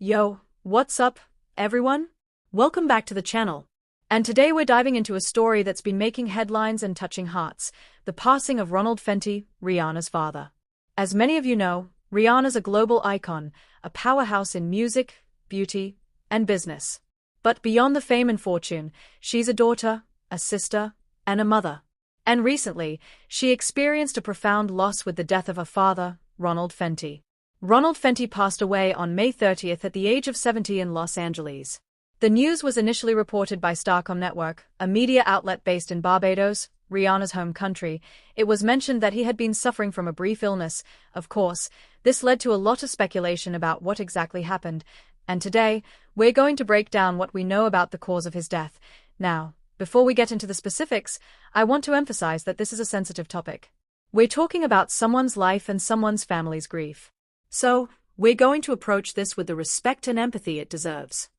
Yo, what's up, everyone? Welcome back to the channel. And today we're diving into a story that's been making headlines and touching hearts, the passing of Ronald Fenty, Rihanna's father. As many of you know, Rihanna's a global icon, a powerhouse in music, beauty, and business. But beyond the fame and fortune, she's a daughter, a sister, and a mother. And recently, she experienced a profound loss with the death of her father, Ronald Fenty. Ronald Fenty passed away on May 30th at the age of 70 in Los Angeles. The news was initially reported by Starcom Network, a media outlet based in Barbados, Rihanna's home country. It was mentioned that he had been suffering from a brief illness. Of course, this led to a lot of speculation about what exactly happened, and today, we're going to break down what we know about the cause of his death. Now, before we get into the specifics, I want to emphasize that this is a sensitive topic. We're talking about someone's life and someone's family's grief. So, we're going to approach this with the respect and empathy it deserves.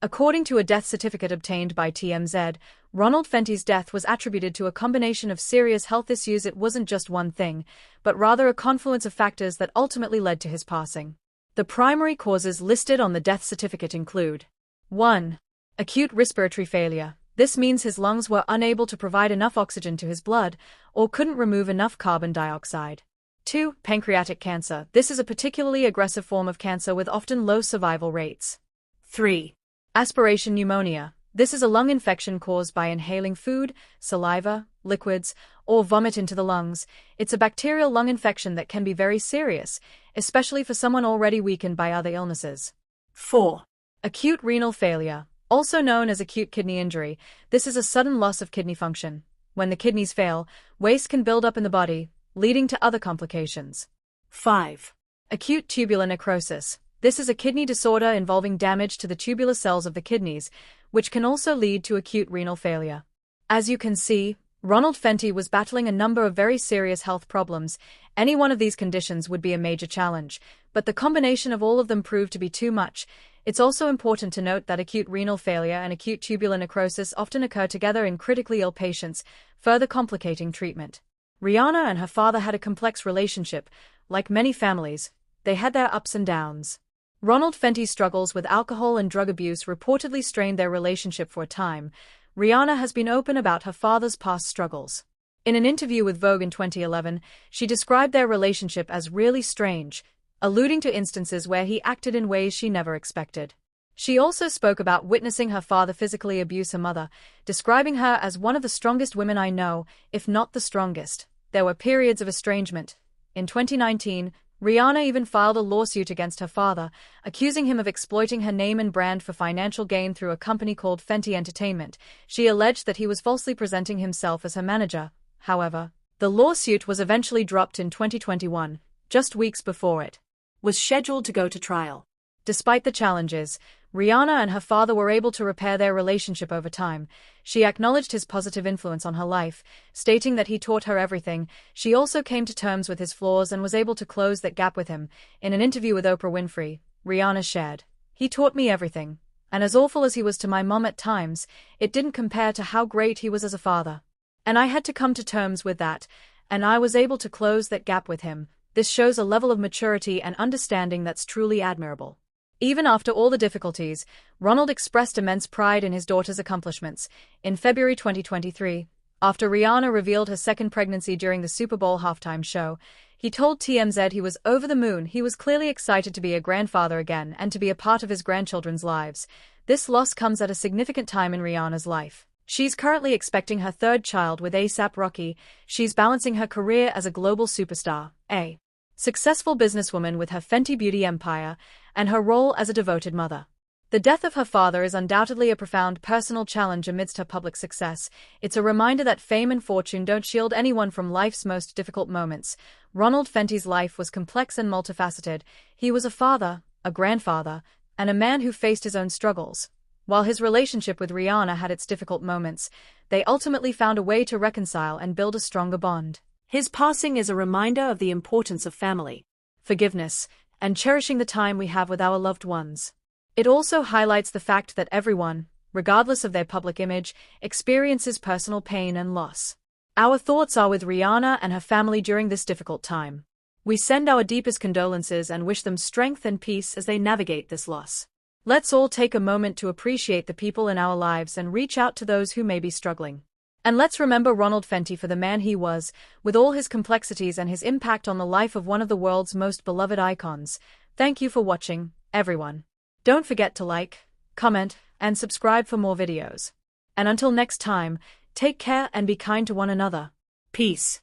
According to a death certificate obtained by TMZ, Ronald Fenty's death was attributed to a combination of serious health issues. It wasn't just one thing, but rather a confluence of factors that ultimately led to his passing. The primary causes listed on the death certificate include 1. Acute respiratory failure. This means his lungs were unable to provide enough oxygen to his blood, or couldn't remove enough carbon dioxide. 2. Pancreatic cancer. This is a particularly aggressive form of cancer with often low survival rates. 3. Aspiration pneumonia. This is a lung infection caused by inhaling food, saliva, liquids, or vomit into the lungs. It's a bacterial lung infection that can be very serious, especially for someone already weakened by other illnesses. 4. Acute renal failure. Also known as acute kidney injury, this is a sudden loss of kidney function. When the kidneys fail, waste can build up in the body, leading to other complications. 5. Acute tubular necrosis. This is a kidney disorder involving damage to the tubular cells of the kidneys, which can also lead to acute renal failure. As you can see, Ronald Fenty was battling a number of very serious health problems. Any one of these conditions would be a major challenge, but the combination of all of them proved to be too much. It's also important to note that acute renal failure and acute tubular necrosis often occur together in critically ill patients, further complicating treatment. Rihanna and her father had a complex relationship. Like many families, they had their ups and downs. Ronald Fenty's struggles with alcohol and drug abuse reportedly strained their relationship for a time. Rihanna has been open about her father's past struggles. In an interview with Vogue in 2011, she described their relationship as really strange, alluding to instances where he acted in ways she never expected. She also spoke about witnessing her father physically abuse her mother, describing her as one of the strongest women I know, if not the strongest. There were periods of estrangement. In 2019, Rihanna even filed a lawsuit against her father, accusing him of exploiting her name and brand for financial gain through a company called Fenty Entertainment. She alleged that he was falsely presenting himself as her manager. However, the lawsuit was eventually dropped in 2021, just weeks before it was scheduled to go to trial. Despite the challenges, Rihanna and her father were able to repair their relationship over time. She acknowledged his positive influence on her life, stating that he taught her everything. She also came to terms with his flaws and was able to close that gap with him. In an interview with Oprah Winfrey, Rihanna shared, "He taught me everything. And as awful as he was to my mom at times, it didn't compare to how great he was as a father. And I had to come to terms with that, and I was able to close that gap with him." This shows a level of maturity and understanding that's truly admirable. Even after all the difficulties, Ronald expressed immense pride in his daughter's accomplishments. In February 2023, after Rihanna revealed her second pregnancy during the Super Bowl halftime show, he told TMZ he was over the moon. He was clearly excited to be a grandfather again and to be a part of his grandchildren's lives. This loss comes at a significant time in Rihanna's life. She's currently expecting her third child with A$AP Rocky. She's balancing her career as a global superstar, a successful businesswoman with her Fenty Beauty empire, and her role as a devoted mother. The death of her father is undoubtedly a profound personal challenge amidst her public success. It's a reminder that fame and fortune don't shield anyone from life's most difficult moments. Ronald Fenty's life was complex and multifaceted. He was a father, a grandfather, and a man who faced his own struggles. While his relationship with Rihanna had its difficult moments, they ultimately found a way to reconcile and build a stronger bond. His passing is a reminder of the importance of family, forgiveness, and cherishing the time we have with our loved ones. It also highlights the fact that everyone, regardless of their public image, experiences personal pain and loss. Our thoughts are with Rihanna and her family during this difficult time. We send our deepest condolences and wish them strength and peace as they navigate this loss. Let's all take a moment to appreciate the people in our lives and reach out to those who may be struggling. And let's remember Ronald Fenty for the man he was, with all his complexities and his impact on the life of one of the world's most beloved icons. Thank you for watching, everyone. Don't forget to like, comment, and subscribe for more videos. And until next time, take care and be kind to one another. Peace.